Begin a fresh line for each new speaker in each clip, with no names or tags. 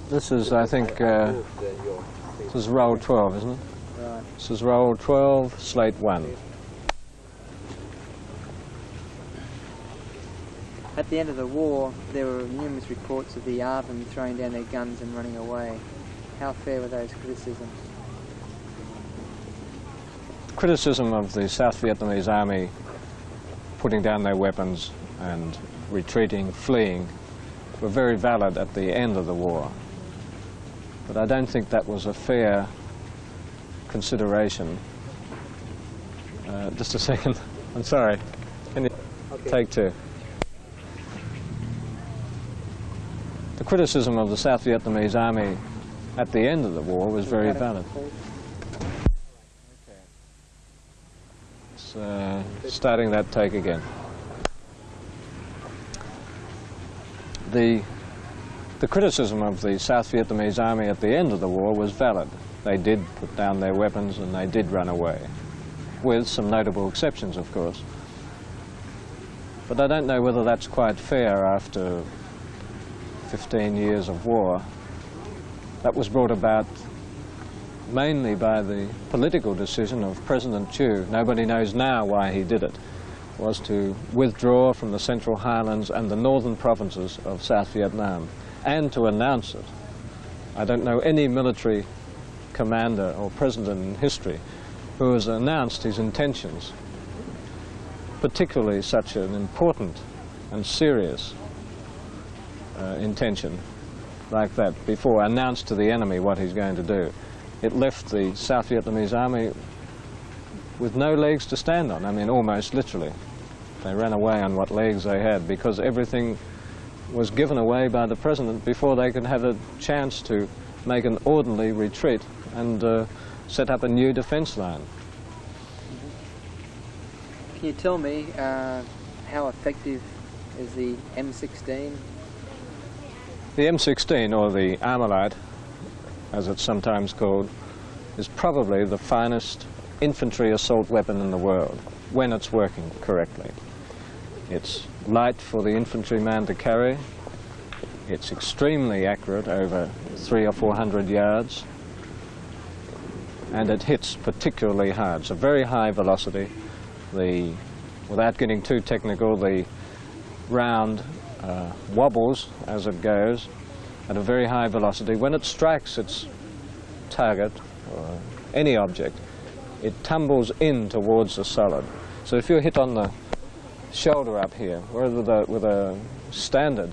This is, I think, this is roll 12, isn't it?
Right.
This is roll 12, slate 1.
At the end of the war, there were numerous reports of the army throwing down their guns and running away. How fair were those criticisms?
Criticism of the South Vietnamese army putting down their weapons and retreating, fleeing, were very valid at the end of the war. But I don't think that was a fair consideration. Just a second. I'm sorry. Can you take two? The criticism of the South Vietnamese army at the end of the war was very valid. Starting that take again. The criticism of the South Vietnamese army at the end of the war was valid. They did put down their weapons and they did run away, with some notable exceptions, of course. But I don't know whether that's quite fair after 15 years of war. That was brought about mainly by the political decision of President Thieu. Nobody knows now why he did it. Was to withdraw from the Central Highlands and the northern provinces of South Vietnam, and to announce it. I don't know any military commander or president in history who has announced his intentions, particularly such an important and serious intention like that before, announced to the enemy what he's going to do. It left the South Vietnamese army with no legs to stand on, I mean almost literally. They ran away on what legs they had because everything was given away by the president before they could have a chance to make an orderly retreat and set up a new defense line.
Can you tell me how effective is the M16?
The M16, or the Armalite, as it's sometimes called, is probably the finest infantry assault weapon in the world, when it's working correctly. It's light for the infantryman to carry. It's extremely accurate, over 300 or 400 yards. And it hits particularly hard. It's a very high velocity. Without getting too technical, the round wobbles as it goes at a very high velocity. When it strikes its target, or any object, it tumbles in towards the solid. So if you're hit on the shoulder up here, whereas with a standard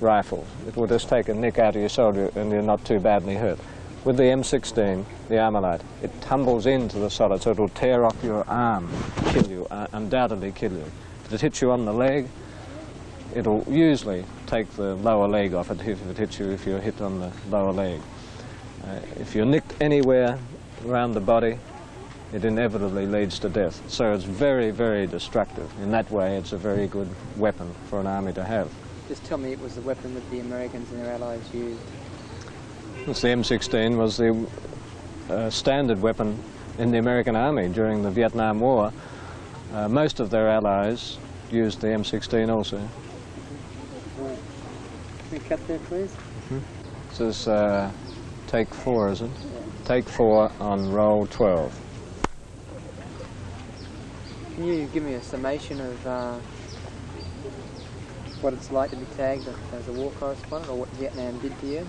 rifle, it will just take a nick out of your shoulder and you're not too badly hurt. With the M16, the Armalite, it tumbles into the solid, so it will tear off your arm, kill you, undoubtedly kill you. If it hits you on the leg, it'll usually take the lower leg off if it hits you, if you're hit on the lower leg. If you're nicked anywhere around the body, it inevitably leads to death. So it's very, very destructive. In that way, it's a very good weapon for an army to have.
Just tell me it was the weapon that the Americans and their allies used.
The M16 was the standard weapon in the American army during the Vietnam War. Most of their allies used the M16 also.
Right. Can we cut there, please?
This is take 4, is it? Yeah. Take 4 on roll 12.
Can you give me a summation of what it's like to be tagged as a war correspondent, or what Vietnam did to you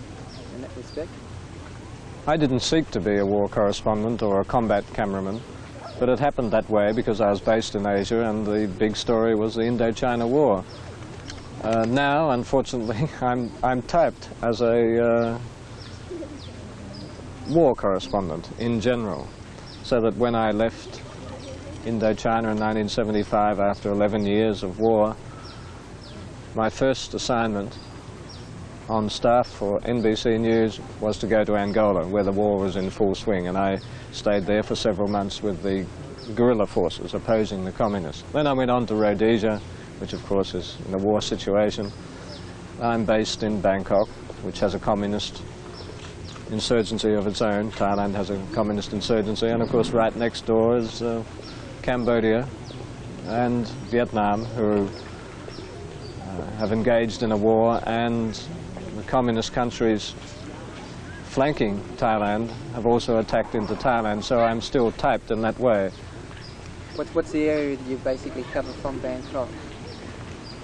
in that respect?
I didn't seek to be a war correspondent or a combat cameraman, but it happened that way because I was based in Asia and the big story was the Indo China War. Now, unfortunately, I'm typed as a war correspondent in general, so that when I left Indo China in 1975 after 11 years of war, my first assignment on staff for NBC News was to go to Angola, where the war was in full swing, and I stayed there for several months with the guerrilla forces opposing the communists. Then I went on to Rhodesia, which of course is in a war situation. I'm based in Bangkok, which has a communist insurgency of its own. Thailand has a communist insurgency, and of course right next door is Cambodia and Vietnam, who have engaged in a war, and the communist countries flanking Thailand have also attacked into Thailand, so I'm still typed in that way.
What's the area that you basically cover from Bangkok?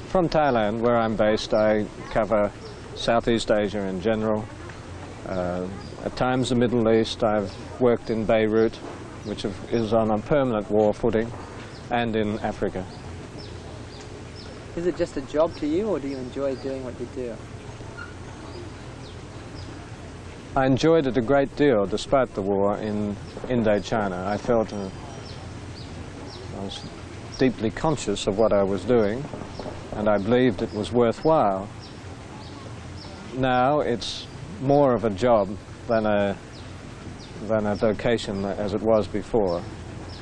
From Thailand, where I'm based, I cover Southeast Asia in general. At times the Middle East. I've worked in Beirut, which is on a permanent war footing, and in Africa.
Is it just a job to you, or do you enjoy doing what you do?
I enjoyed it a great deal, despite the war in Indo China. I felt I was deeply conscious of what I was doing, and I believed it was worthwhile. Now it's more of a job than a vocation as it was before.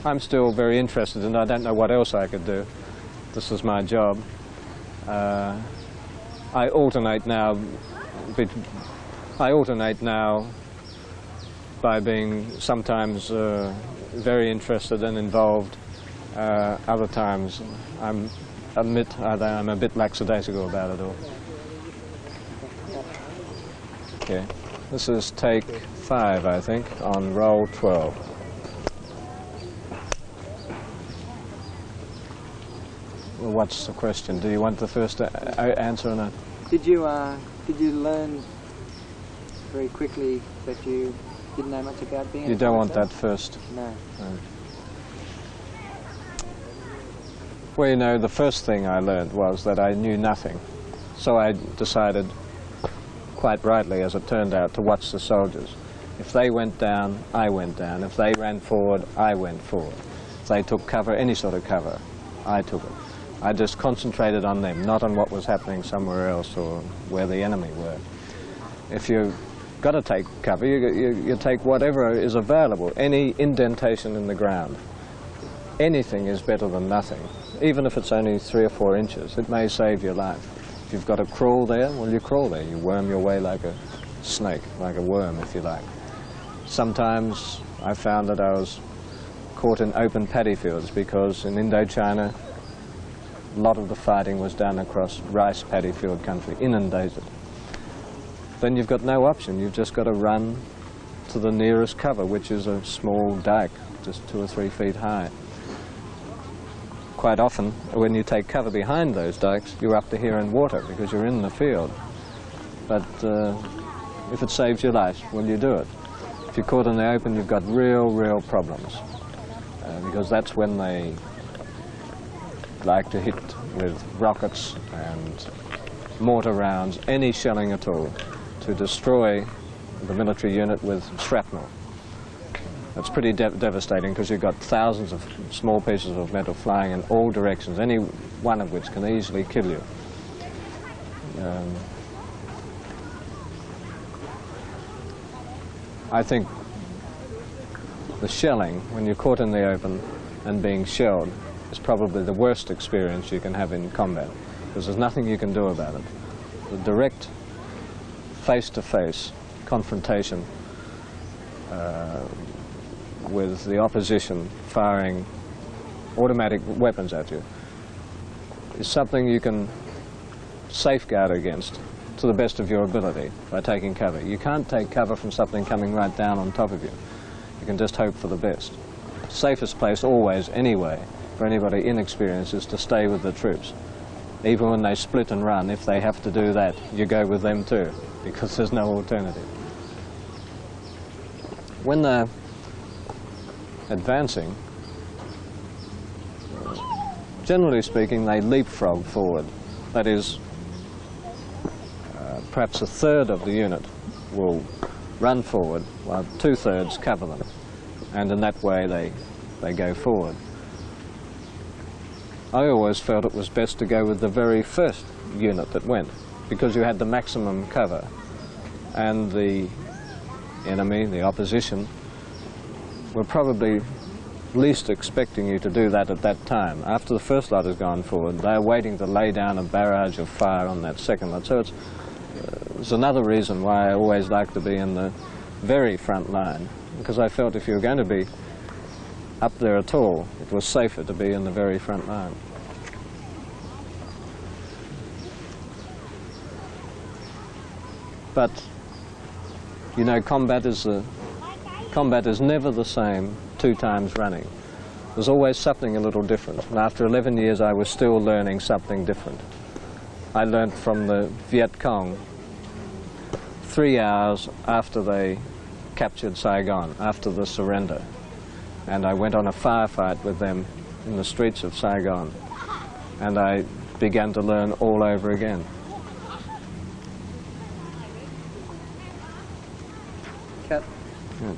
I'm still very interested, and I don't know what else I could do. This is my job. I alternate now by being sometimes very interested and involved. Other times I'm a bit lackadaisical about it all. Okay, this is take 5, I think, on roll 12. Well, what's the question? Do you want the first answer or not?
Did you learn very quickly that you didn't know much about being?
You don't want that first?
No.
No. Well, you know, the first thing I learned was that I knew nothing. So I decided, quite rightly as it turned out, to watch the soldiers. If they went down, I went down. If they ran forward, I went forward. If they took cover, any sort of cover, I took it. I just concentrated on them, not on what was happening somewhere else or where the enemy were. If you've got to take cover, you take whatever is available, any indentation in the ground. Anything is better than nothing. Even if it's only 3 or 4 inches, it may save your life. If you've got to crawl there, well, you crawl there. You worm your way like a snake, like a worm, if you like. Sometimes I found that I was caught in open paddy fields because in Indo China, a lot of the fighting was done across rice paddy field country, inundated. Then you've got no option. You've just got to run to the nearest cover, which is a small dike, just 2 or 3 feet high. Quite often, when you take cover behind those dikes, you're up to here in water because you're in the field. But if it saves your life, well, you do it. If you're caught in the open, you've got real problems because that's when they like to hit with rockets and mortar rounds, any shelling at all, to destroy the military unit with shrapnel. It's pretty devastating because you've got thousands of small pieces of metal flying in all directions, any one of which can easily kill you. I think the shelling, when you're caught in the open and being shelled, is probably the worst experience you can have in combat, because there's nothing you can do about it. The direct face-to-face confrontation with the opposition firing automatic weapons at you is something you can safeguard against to the best of your ability by taking cover. You can't take cover from something coming right down on top of you. You can just hope for the best. Safest place always, anyway, for anybody inexperienced is to stay with the troops. Even when they split and run, if they have to do that, you go with them too, because there's no alternative. When they're advancing, generally speaking, they leapfrog forward. That is, perhaps a third of the unit will run forward while 2/3 cover them, and in that way they go forward. I always felt it was best to go with the very first unit that went, because you had the maximum cover, and the enemy, the opposition, were probably least expecting you to do that at that time. After the first lot has gone forward, they're waiting to lay down a barrage of fire on that second lot. So it's another reason why I always like to be in the very front line, because I felt if you were going to be up there at all, it was safer to be in the very front line. But, you know, combat is never the same 2 times running. There's always something a little different. And after 11 years, I was still learning something different. I learned from the Viet Cong 3 hours after they captured Saigon, after the surrender. And I went on a firefight with them in the streets of Saigon. And I began to learn all over again.
Cut.
Yeah.